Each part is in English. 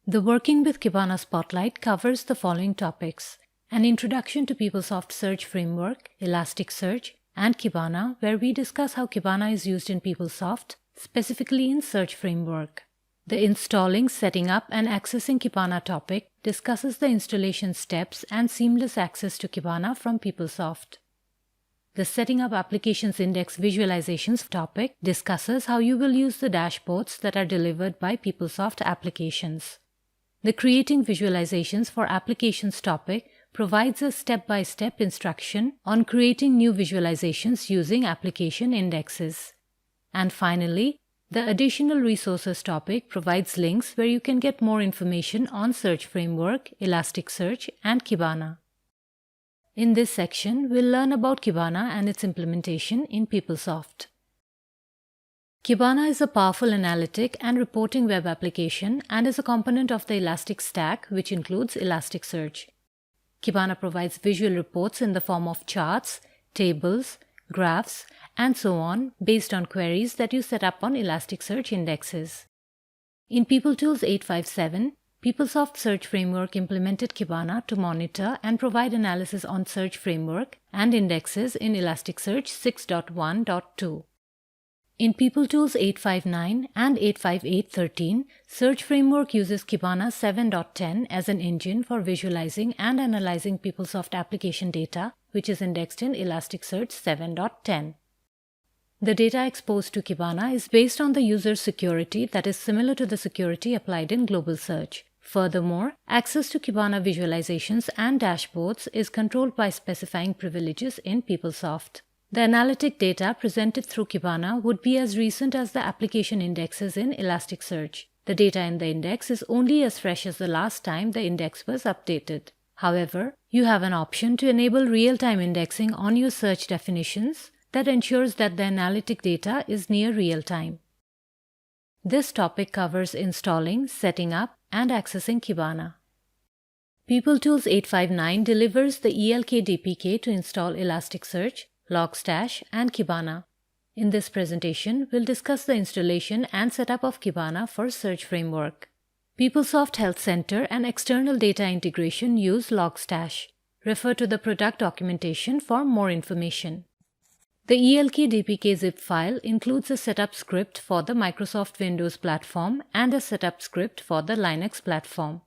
The Working with Kibana Spotlight covers the following topics: an introduction to PeopleSoft Search Framework, Elasticsearch, and Kibana, where we discuss how Kibana is used in PeopleSoft, specifically in Search Framework. The Installing, Setting Up, and Accessing Kibana topic discusses the installation steps and seamless access to Kibana from PeopleSoft. The Setting Up Applications Index Visualizations topic discusses how you will use the dashboards that are delivered by PeopleSoft applications. The Creating Visualizations for Applications topic provides a step-by-step instruction on creating new visualizations using application indexes. And finally, the Additional Resources topic provides links where you can get more information on Search Framework, Elasticsearch, and Kibana. In this section, we'll learn about Kibana and its implementation in PeopleSoft. Kibana is a powerful analytic and reporting web application and is a component of the Elastic Stack, which includes Elasticsearch. Kibana provides visual reports in the form of charts, tables, graphs, and so on based on queries that you set up on Elasticsearch indexes. In PeopleTools 8.5.7, PeopleSoft Search Framework implemented Kibana to monitor and provide analysis on Search Framework and indexes in Elasticsearch 6.1.2. In PeopleTools 8.5.9 and 8.5.8.13, Search Framework uses Kibana 7.10 as an engine for visualizing and analyzing PeopleSoft application data, which is indexed in Elasticsearch 7.10. The data exposed to Kibana is based on the user's security that is similar to the security applied in Global Search. Furthermore, access to Kibana visualizations and dashboards is controlled by specifying privileges in PeopleSoft. The analytic data presented through Kibana would be as recent as the application indexes in Elasticsearch. The data in the index is only as fresh as the last time the index was updated. However, you have an option to enable real-time indexing on your search definitions that ensures that the analytic data is near real-time. This topic covers installing, setting up, and accessing Kibana. PeopleTools 8.5.9 delivers the ELK DPK to install Elasticsearch, Logstash, and Kibana. In this presentation, we'll discuss the installation and setup of Kibana for Search Framework. PeopleSoft Health Center and external data integration use Logstash. Refer to the product documentation for more information. The ELK DPK zip file includes a setup script for the Microsoft Windows platform and a setup script for the Linux platform.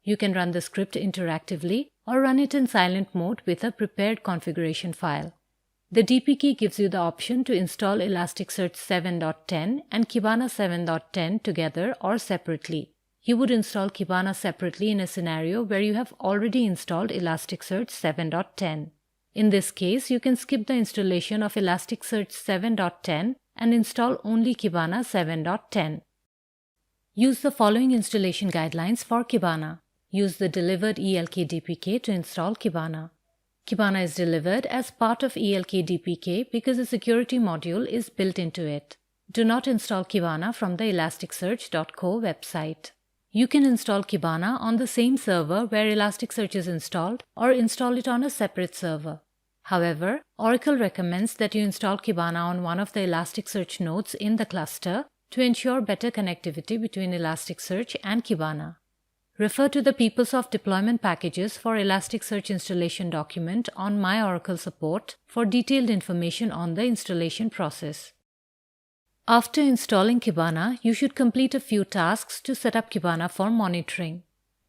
You can run the script interactively or run it in silent mode with a prepared configuration file. The DPK gives you the option to install Elasticsearch 7.10 and Kibana 7.10 together or separately. You would install Kibana separately in a scenario where you have already installed Elasticsearch 7.10. In this case, you can skip the installation of Elasticsearch 7.10 and install only Kibana 7.10. Use the following installation guidelines for Kibana. Use the delivered ELK DPK to install Kibana. Kibana is delivered as part of ELK DPK because a security module is built into it. Do not install Kibana from the elasticsearch.co website. You can install Kibana on the same server where Elasticsearch is installed or install it on a separate server. However, Oracle recommends that you install Kibana on one of the Elasticsearch nodes in the cluster to ensure better connectivity between Elasticsearch and Kibana. Refer to the PeopleSoft deployment packages for Elasticsearch installation document on My Oracle Support for detailed information on the installation process. After installing Kibana, you should complete a few tasks to set up Kibana for monitoring.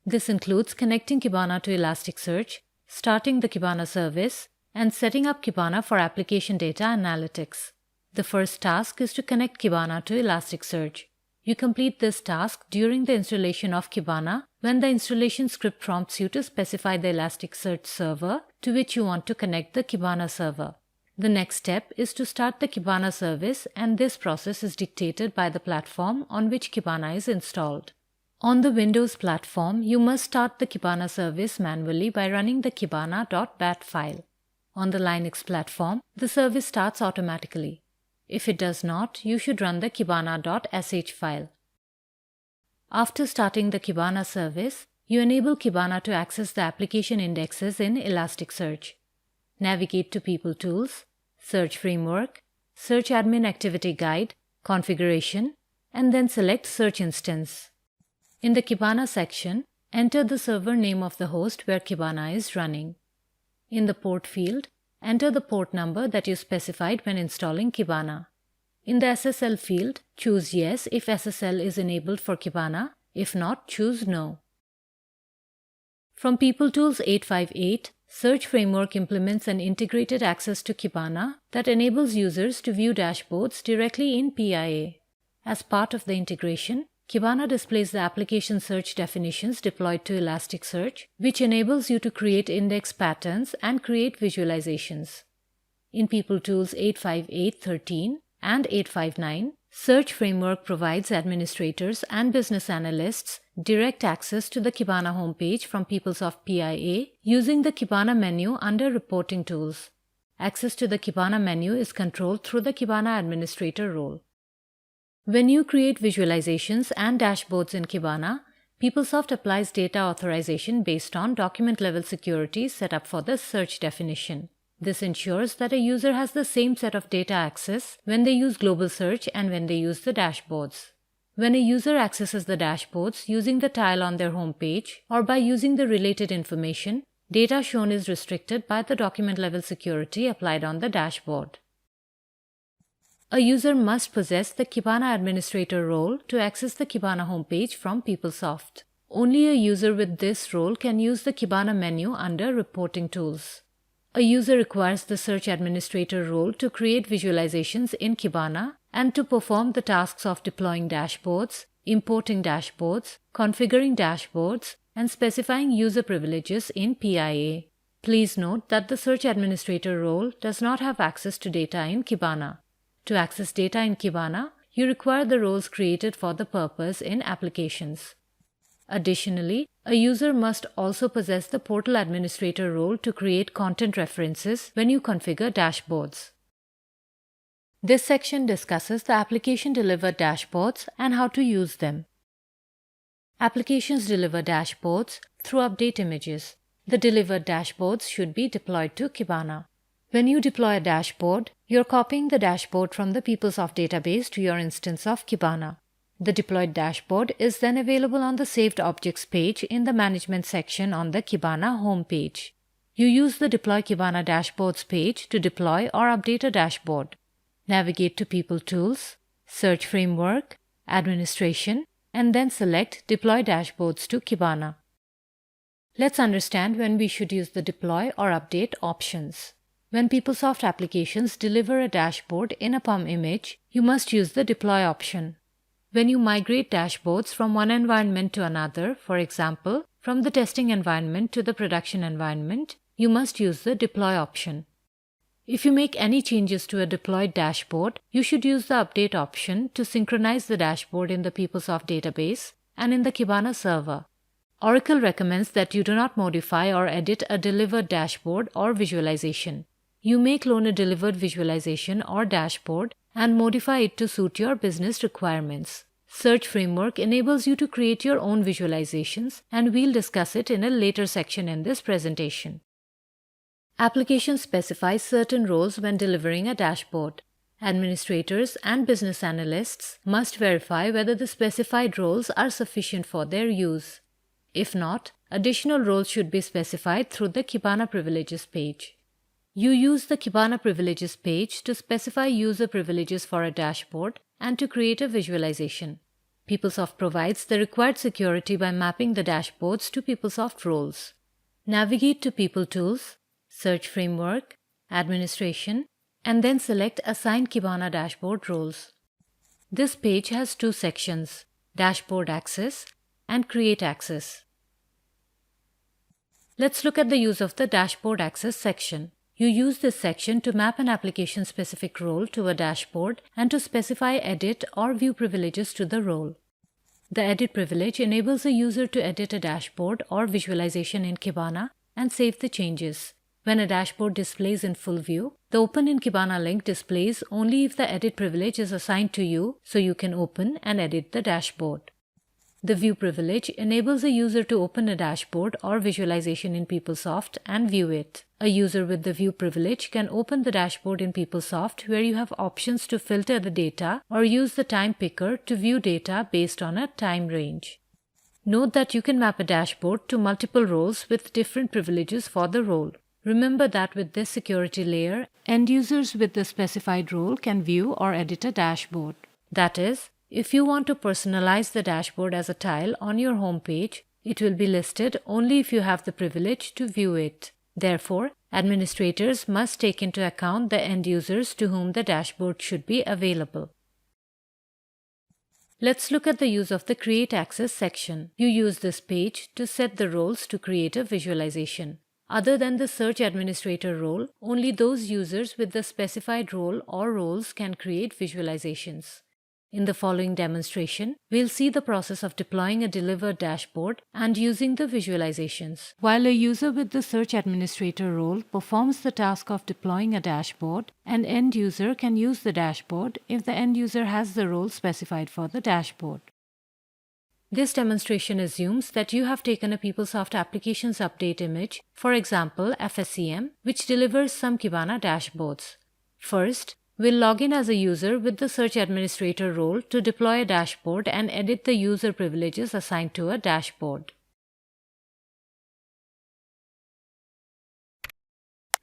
This includes connecting Kibana to Elasticsearch, starting the Kibana service, and setting up Kibana for application data analytics. The first task is to connect Kibana to Elasticsearch. You complete this task during the installation of Kibana when the installation script prompts you to specify the Elasticsearch server to which you want to connect the Kibana server. The next step is to start the Kibana service, and this process is dictated by the platform on which Kibana is installed. On the Windows platform, you must start the Kibana service manually by running the kibana.bat file. On the Linux platform, the service starts automatically. If it does not, you should run the kibana.sh file. After starting the Kibana service, you enable Kibana to access the application indexes in Elasticsearch. Navigate to PeopleTools, Search Framework, Search Admin Activity Guide, Configuration, and then select Search Instance. In the Kibana section, enter the server name of the host where Kibana is running. In the port field, enter the port number that you specified when installing Kibana. In the SSL field, choose Yes if SSL is enabled for Kibana. If not, choose No. From PeopleTools 858, Search Framework implements an integrated access to Kibana that enables users to view dashboards directly in PIA. As part of the integration, Kibana displays the application search definitions deployed to Elasticsearch, which enables you to create index patterns and create visualizations. In PeopleTools 858.13 and 859, Search Framework provides administrators and business analysts direct access to the Kibana homepage from PeopleSoft PIA using the Kibana menu under Reporting Tools. Access to the Kibana menu is controlled through the Kibana administrator role. When you create visualizations and dashboards in Kibana, PeopleSoft applies data authorization based on document-level security set up for the search definition. This ensures that a user has the same set of data access when they use global search and when they use the dashboards. When a user accesses the dashboards using the tile on their homepage or by using the related information, data shown is restricted by the document-level security applied on the dashboard. A user must possess the Kibana administrator role to access the Kibana homepage from PeopleSoft. Only a user with this role can use the Kibana menu under Reporting Tools. A user requires the search administrator role to create visualizations in Kibana and to perform the tasks of deploying dashboards, importing dashboards, configuring dashboards, and specifying user privileges in PIA. Please note that the search administrator role does not have access to data in Kibana. To access data in Kibana, you require the roles created for the purpose in Applications. Additionally, a user must also possess the portal administrator role to create content references when you configure dashboards. This section discusses the application-delivered dashboards and how to use them. Applications deliver dashboards through update images. The delivered dashboards should be deployed to Kibana. When you deploy a dashboard, you're copying the dashboard from the PeopleSoft database to your instance of Kibana. The deployed dashboard is then available on the Saved Objects page in the Management section on the Kibana homepage. You use the Deploy Kibana Dashboards page to deploy or update a dashboard. Navigate to PeopleTools, Search Framework, Administration, and then select Deploy Dashboards to Kibana. Let's understand when we should use the Deploy or Update options. When PeopleSoft applications deliver a dashboard in a POM image, you must use the Deploy option. When you migrate dashboards from one environment to another, for example, from the testing environment to the production environment, you must use the Deploy option. If you make any changes to a deployed dashboard, you should use the Update option to synchronize the dashboard in the PeopleSoft database and in the Kibana server. Oracle recommends that you do not modify or edit a delivered dashboard or visualization. You may clone a delivered visualization or dashboard and modify it to suit your business requirements. Search Framework enables you to create your own visualizations, and we'll discuss it in a later section in this presentation. Applications specify certain roles when delivering a dashboard. Administrators and business analysts must verify whether the specified roles are sufficient for their use. If not, additional roles should be specified through the Kibana Privileges page. You use the Kibana Privileges page to specify user privileges for a dashboard and to create a visualization. PeopleSoft provides the required security by mapping the dashboards to PeopleSoft roles. Navigate to PeopleTools, Search Framework, Administration, and then select Assign Kibana Dashboard Roles. This page has two sections, Dashboard Access and Create Access. Let's look at the use of the Dashboard Access section. You use this section to map an application-specific role to a dashboard and to specify edit or view privileges to the role. The edit privilege enables a user to edit a dashboard or visualization in Kibana and save the changes. When a dashboard displays in full view, the Open in Kibana link displays only if the edit privilege is assigned to you, so you can open and edit the dashboard. The View privilege enables a user to open a dashboard or visualization in PeopleSoft and view it. A user with the View privilege can open the dashboard in PeopleSoft where you have options to filter the data or use the time picker to view data based on a time range. Note that you can map a dashboard to multiple roles with different privileges for the role. Remember that with this security layer, end users with the specified role can view or edit a dashboard. That is, if you want to personalize the dashboard as a tile on your home page, it will be listed only if you have the privilege to view it. Therefore, administrators must take into account the end users to whom the dashboard should be available. Let's look at the use of the Create Access section. You use this page to set the roles to create a visualization. Other than the Search Administrator role, only those users with the specified role or roles can create visualizations. In the following demonstration, we'll see the process of deploying a delivered dashboard and using the visualizations. While a user with the Search Administrator role performs the task of deploying a dashboard, an end user can use the dashboard if the end user has the role specified for the dashboard. This demonstration assumes that you have taken a PeopleSoft Applications Update image, for example FSCM, which delivers some Kibana dashboards. First, we'll log in as a user with the Search Administrator role to deploy a dashboard and edit the user privileges assigned to a dashboard.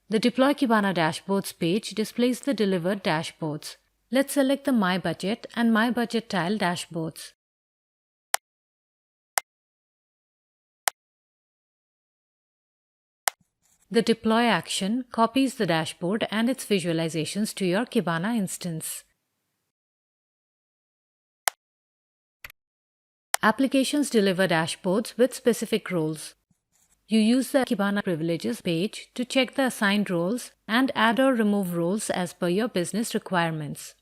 The Deploy Kibana Dashboards page displays the delivered dashboards. Let's select the My Budget and My Budget tile dashboards. The deploy action copies the dashboard and its visualizations to your Kibana instance. Applications deliver dashboards with specific roles. You use the Kibana Privileges page to check the assigned roles and add or remove roles as per your business requirements.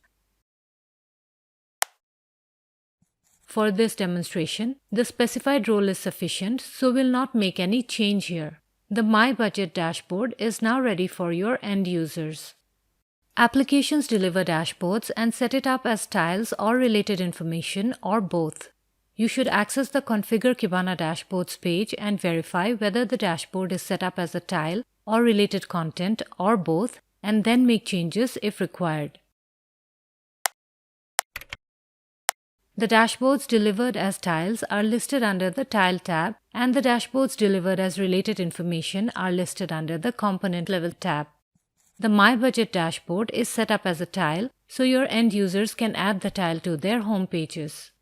For this demonstration, the specified role is sufficient, so we'll not make any change here. The My Budget dashboard is now ready for your end users. Applications deliver dashboards and set it up as tiles or related information or both. You should access the Configure Kibana Dashboards page and verify whether the dashboard is set up as a tile or related content or both, and then make changes if required. The dashboards delivered as tiles are listed under the Tile tab, and the dashboards delivered as related information are listed under the Component Level tab. The My Budget dashboard is set up as a tile, so your end users can add the tile to their home pages.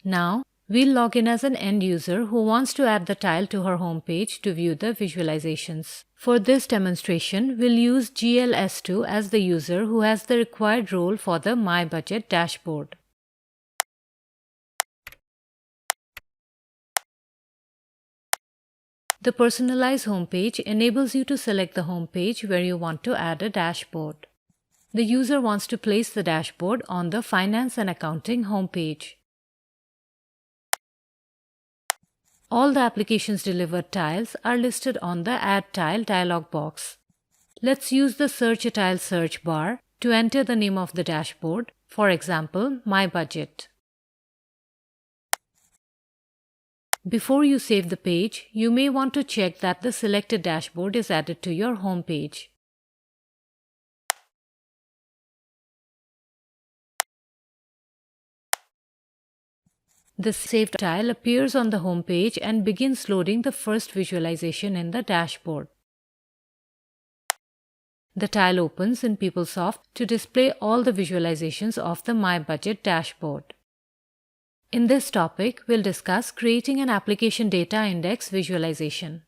Now, we'll log in as an end user who wants to add the tile to her home page to view the visualizations. For this demonstration, we'll use GLS2 as the user who has the required role for the My Budget dashboard. The Personalize homepage enables you to select the homepage where you want to add a dashboard. The user wants to place the dashboard on the Finance and Accounting homepage. All the applications delivered tiles are listed on the Add Tile dialog box. Let's use the Search a Tile search bar to enter the name of the dashboard, for example, My Budget. Before you save the page, you may want to check that the selected dashboard is added to your home page. The saved tile appears on the home page and begins loading the first visualization in the dashboard. The tile opens in PeopleSoft to display all the visualizations of the My Budget dashboard. In this topic, we'll discuss creating an application data index visualization.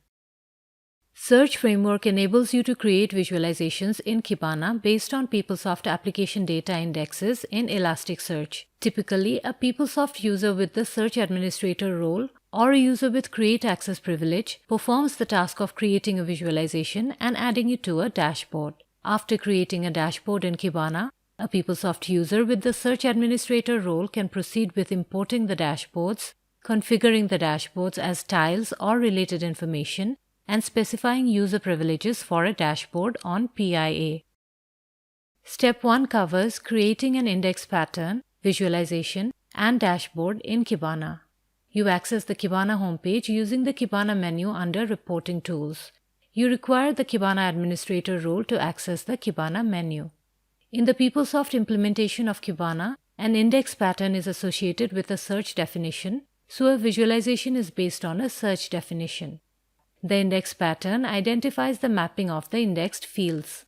Search Framework enables you to create visualizations in Kibana based on PeopleSoft application data indexes in Elasticsearch. Typically, a PeopleSoft user with the Search Administrator role or a user with Create Access privilege performs the task of creating a visualization and adding it to a dashboard. After creating a dashboard in Kibana, a PeopleSoft user with the Search Administrator role can proceed with importing the dashboards, configuring the dashboards as tiles or related information, and specifying user privileges for a dashboard on PIA. Step 1 covers creating an index pattern, visualization, and dashboard in Kibana. You access the Kibana homepage using the Kibana menu under Reporting Tools. You require the Kibana Administrator role to access the Kibana menu. In the PeopleSoft implementation of Kibana, an index pattern is associated with a search definition, so a visualization is based on a search definition. The index pattern identifies the mapping of the indexed fields.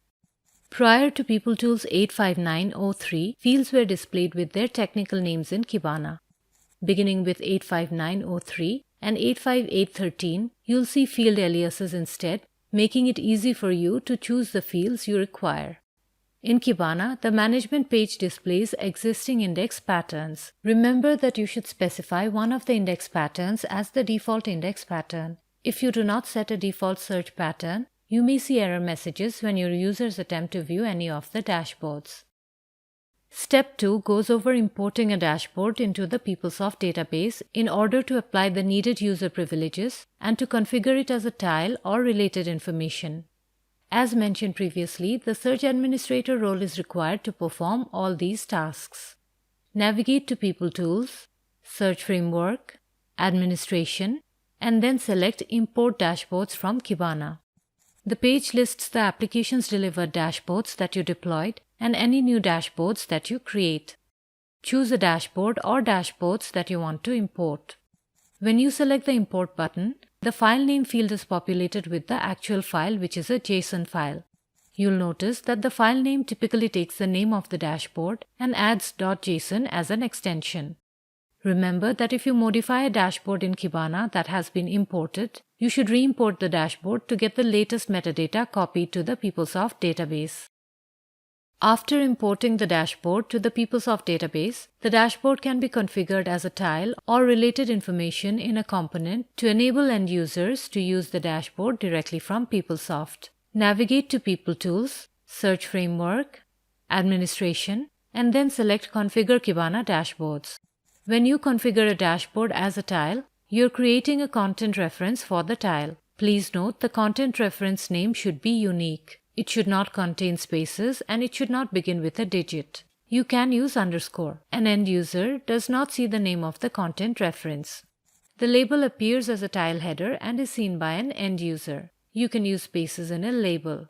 Prior to PeopleTools 85903, fields were displayed with their technical names in Kibana. Beginning with 85903 and 85813, you'll see field aliases instead, making it easy for you to choose the fields you require. In Kibana, the management page displays existing index patterns. Remember that you should specify one of the index patterns as the default index pattern. If you do not set a default search pattern, you may see error messages when your users attempt to view any of the dashboards. Step 2 goes over importing a dashboard into the PeopleSoft database in order to apply the needed user privileges and to configure it as a tile or related information. As mentioned previously, the search administrator role is required to perform all these tasks. Navigate to PeopleTools, Search Framework, Administration, and then select Import Dashboards from Kibana. The page lists the applications delivered dashboards that you deployed and any new dashboards that you create. Choose a dashboard or dashboards that you want to import. When you select the Import button, the file name field is populated with the actual file, which is a JSON file. You'll notice that the file name typically takes the name of the dashboard and adds .json as an extension. Remember that if you modify a dashboard in Kibana that has been imported, you should re-import the dashboard to get the latest metadata copied to the PeopleSoft database. After importing the dashboard to the PeopleSoft database, the dashboard can be configured as a tile or related information in a component to enable end users to use the dashboard directly from PeopleSoft. Navigate to PeopleTools, Search Framework, Administration, and then select Configure Kibana Dashboards. When you configure a dashboard as a tile, you're creating a content reference for the tile. Please note the content reference name should be unique. It should not contain spaces and it should not begin with a digit. You can use underscore. An end user does not see the name of the content reference. The label appears as a tile header and is seen by an end user. You can use spaces in a label.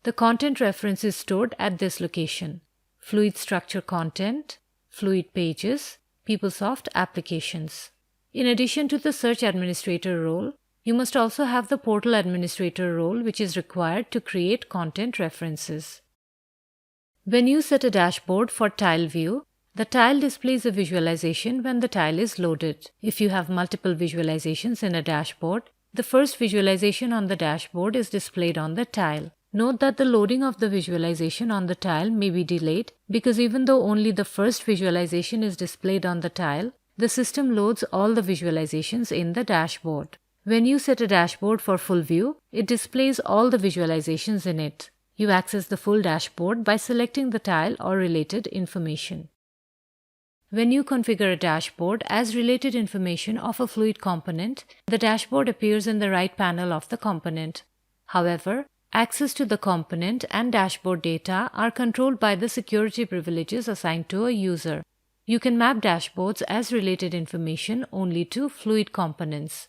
The content reference is stored at this location: Fluid Structure Content, Fluid Pages, PeopleSoft Applications. In addition to the Search Administrator role, you must also have the Portal Administrator role, which is required to create content references. When you set a dashboard for tile view, the tile displays a visualization when the tile is loaded. If you have multiple visualizations in a dashboard, the first visualization on the dashboard is displayed on the tile. Note that the loading of the visualization on the tile may be delayed because even though only the first visualization is displayed on the tile, the system loads all the visualizations in the dashboard. When you set a dashboard for full view, it displays all the visualizations in it. You access the full dashboard by selecting the tile or related information. When you configure a dashboard as related information of a fluid component, the dashboard appears in the right panel of the component. However, access to the component and dashboard data are controlled by the security privileges assigned to a user. You can map dashboards as related information only to fluid components.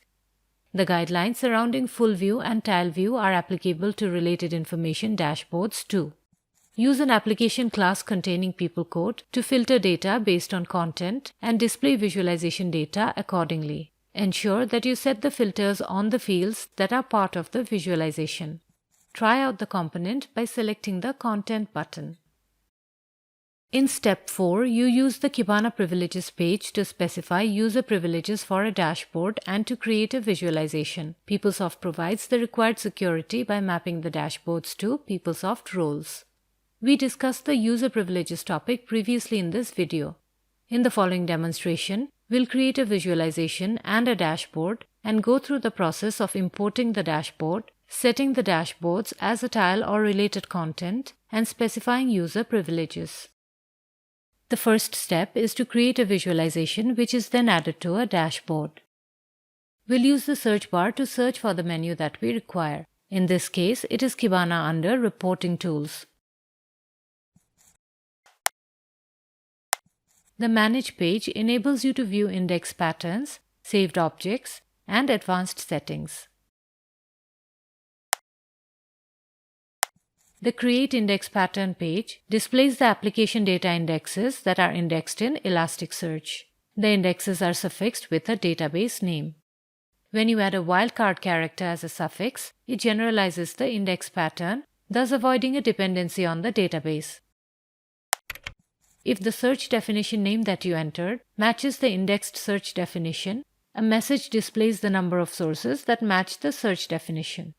The guidelines surrounding full view and tile view are applicable to related information dashboards too. Use an application class containing people code to filter data based on content and display visualization data accordingly. Ensure that you set the filters on the fields that are part of the visualization. Try out the component by selecting the Content button. In Step 4, you use the Kibana Privileges page to specify user privileges for a dashboard and to create a visualization. PeopleSoft provides the required security by mapping the dashboards to PeopleSoft roles. We discussed the user privileges topic previously in this video. In the following demonstration, we'll create a visualization and a dashboard and go through the process of importing the dashboard, setting the dashboards as a tile or related content, and specifying user privileges. The first step is to create a visualization which is then added to a dashboard. We'll use the search bar to search for the menu that we require. In this case, it is Kibana under Reporting Tools. The Manage page enables you to view index patterns, saved objects, and advanced settings. The Create Index Pattern page displays the application data indexes that are indexed in Elasticsearch. The indexes are suffixed with a database name. When you add a wildcard character as a suffix, it generalizes the index pattern, thus avoiding a dependency on the database. If the search definition name that you entered matches the indexed search definition, a message displays the number of sources that match the search definition.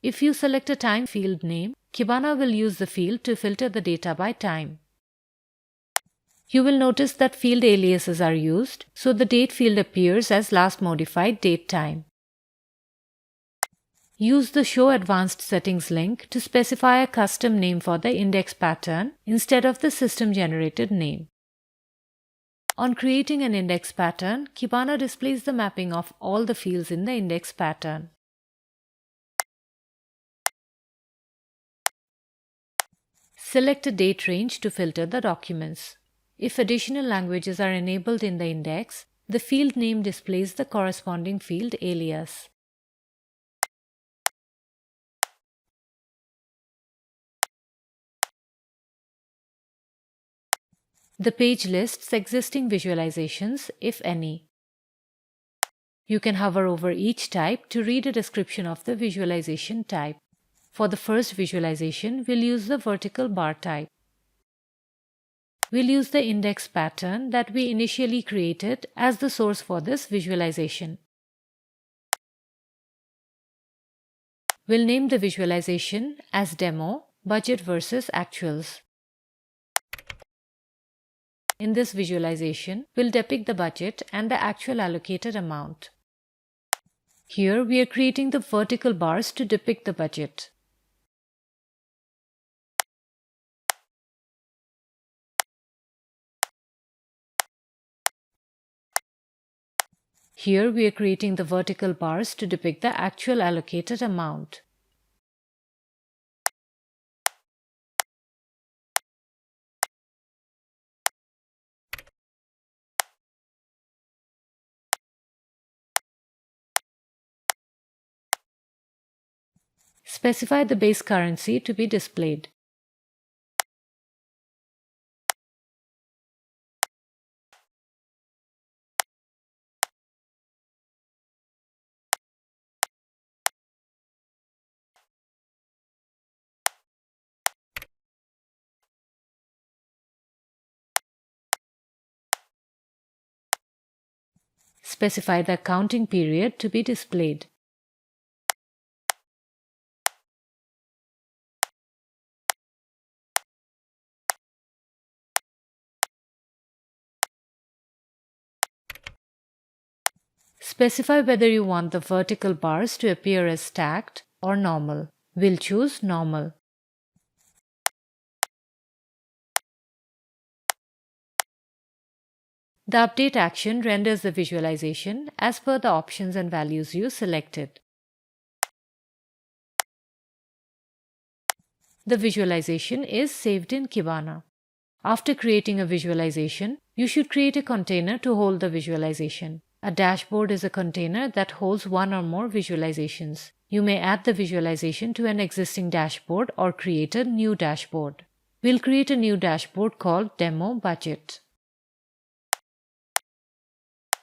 If you select a time field name, Kibana will use the field to filter the data by time. You will notice that field aliases are used, so the date field appears as last modified date time. Use the Show Advanced Settings link to specify a custom name for the index pattern instead of the system-generated name. On creating an index pattern, Kibana displays the mapping of all the fields in the index pattern. Select a date range to filter the documents. If additional languages are enabled in the index, the field name displays the corresponding field alias. The page lists existing visualizations, if any. You can hover over each type to read a description of the visualization type. For the first visualization, we'll use the vertical bar type. We'll use the index pattern that we initially created as the source for this visualization. We'll name the visualization as Demo, Budget versus Actuals. In this visualization, we'll depict the budget and the actual allocated amount. Here, we are creating the vertical bars to depict the budget. Here, we are creating the vertical bars to depict the actual allocated amount. Specify the base currency to be displayed. Specify the accounting period to be displayed. Specify whether you want the vertical bars to appear as stacked or normal. We'll choose normal. The update action renders the visualization as per the options and values you selected. The visualization is saved in Kibana. After creating a visualization, you should create a container to hold the visualization. A dashboard is a container that holds one or more visualizations. You may add the visualization to an existing dashboard or create a new dashboard. We'll create a new dashboard called Demo Budget.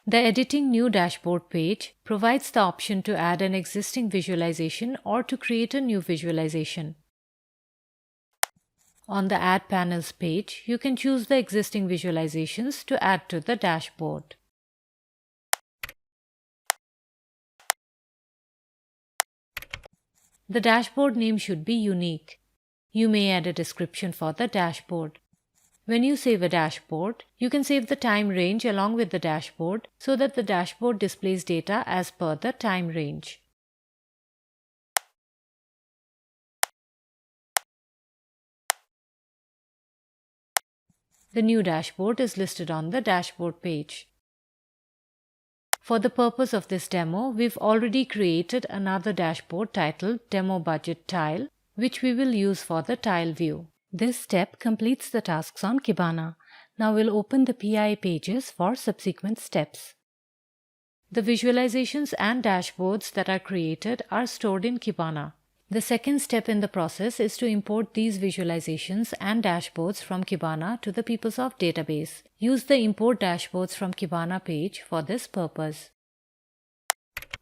The Editing New Dashboard page provides the option to add an existing visualization or to create a new visualization. On the Add Panels page, you can choose the existing visualizations to add to the dashboard. The dashboard name should be unique. You may add a description for the dashboard. When you save a dashboard, you can save the time range along with the dashboard so that the dashboard displays data as per the time range. The new dashboard is listed on the dashboard page. For the purpose of this demo, we've already created another dashboard titled Demo Budget Tile, which we will use for the tile view. This step completes the tasks on Kibana. Now we'll open the PI pages for subsequent steps. The visualizations and dashboards that are created are stored in Kibana. The second step in the process is to import these visualizations and dashboards from Kibana to the PeopleSoft database. Use the Import Dashboards from Kibana page for this purpose.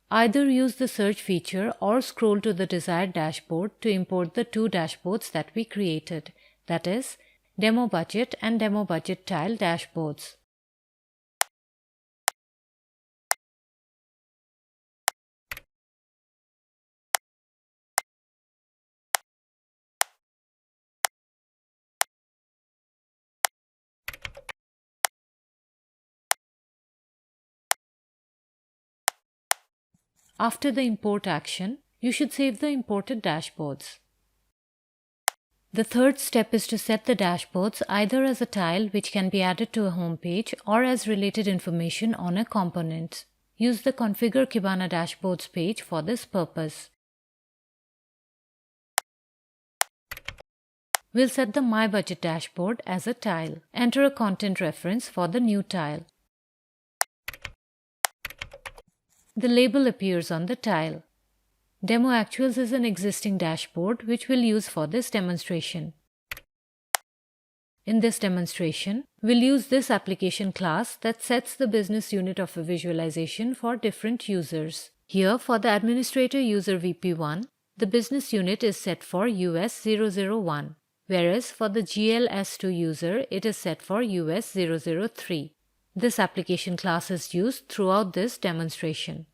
Either use the search feature or scroll to the desired dashboard to import the two dashboards that we created, that is, Demo Budget and Demo Budget Tile dashboards. After the import action, you should save the imported dashboards. The third step is to set the dashboards either as a tile which can be added to a home page or as related information on a component. Use the Configure Kibana Dashboards page for this purpose. We'll set the My Budget dashboard as a tile. Enter a content reference for the new tile. The label appears on the tile. Demo Actuals is an existing dashboard which we'll use for this demonstration. In this demonstration, we'll use this application class that sets the business unit of a visualization for different users. Here, for the administrator user VP1, the business unit is set for US001, whereas for the GLS2 user, it is set for US003. This application class is used throughout this demonstration.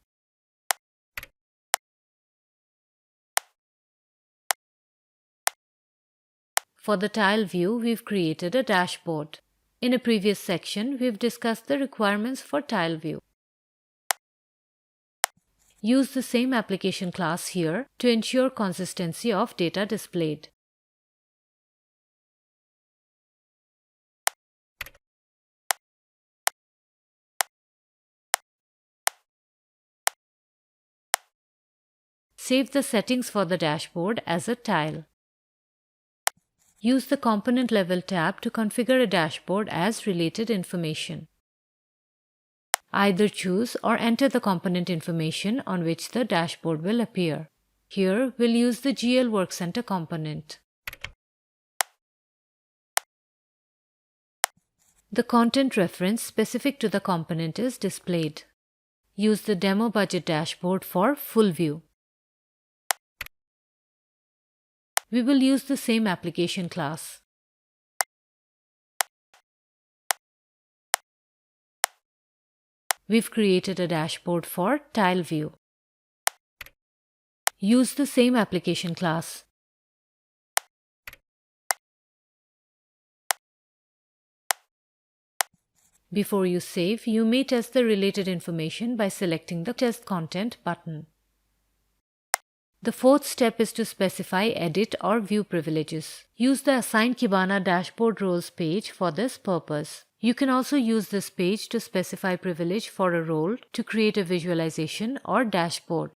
For the tile view, we've created a dashboard. In a previous section, we've discussed the requirements for tile view. Use the same application class here to ensure consistency of data displayed. Save the settings for the dashboard as a tile. Use the Component Level tab to configure a dashboard as related information. Either choose or enter the component information on which the dashboard will appear. Here, we'll use the GL Workcenter component. The content reference specific to the component is displayed. Use the Demo Budget dashboard for full view. We will use the same application class. We've created a dashboard for tile view. Use the same application class. Before you save, you may test the related information by selecting the Test Content button. The fourth step is to specify edit or view privileges. Use the Assign Kibana Dashboard Roles page for this purpose. You can also use this page to specify privilege for a role to create a visualization or dashboard.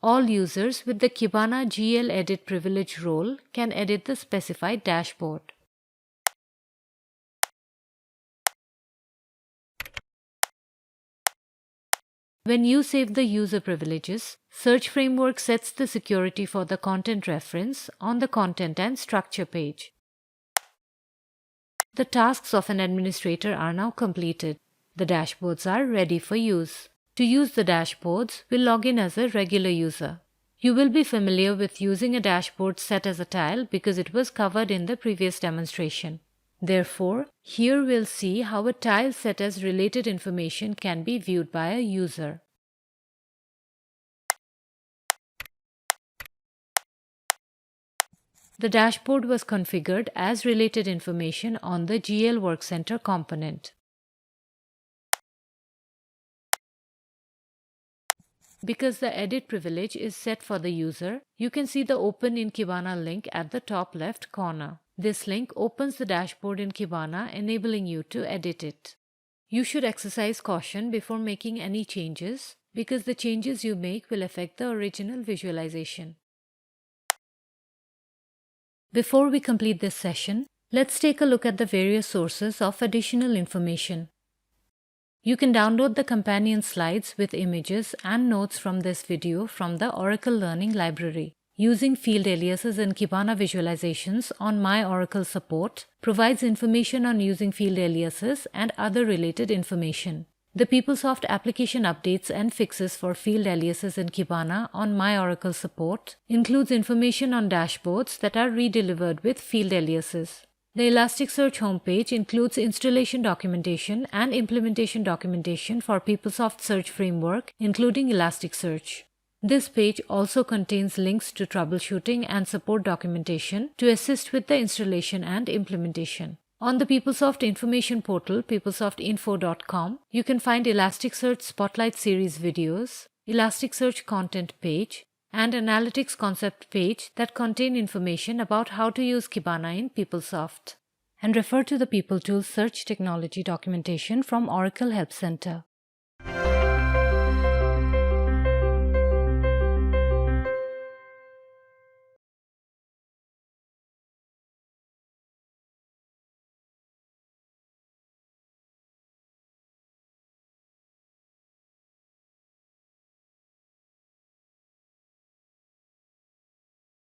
All users with the Kibana GL Edit privilege role can edit the specified dashboard. When you save the user privileges, Search Framework sets the security for the content reference on the Content and Structure page. The tasks of an administrator are now completed. The dashboards are ready for use. To use the dashboards, we'll log in as a regular user. You will be familiar with using a dashboard set as a tile because it was covered in the previous demonstration. Therefore, here we'll see how a tile set as related information can be viewed by a user. The dashboard was configured as related information on the GL Workcenter component. Because the edit privilege is set for the user, you can see the Open in Kibana link at the top left corner. This link opens the dashboard in Kibana, enabling you to edit it. You should exercise caution before making any changes, because the changes you make will affect the original visualization. Before we complete this session, let's take a look at the various sources of additional information. You can download the companion slides with images and notes from this video from the Oracle Learning Library. Using field aliases in Kibana visualizations on My Oracle Support provides information on using field aliases and other related information. The PeopleSoft application updates and fixes for field aliases in Kibana on My Oracle Support includes information on dashboards that are redelivered with field aliases. The Elasticsearch homepage includes installation documentation and implementation documentation for PeopleSoft Search Framework, including Elasticsearch. This page also contains links to troubleshooting and support documentation to assist with the installation and implementation. On the PeopleSoft information portal, PeopleSoftInfo.com, you can find Elasticsearch Spotlight Series videos, Elasticsearch content page, and analytics concept page that contain information about how to use Kibana in PeopleSoft. And refer to the PeopleTools search technology documentation from Oracle Help Center.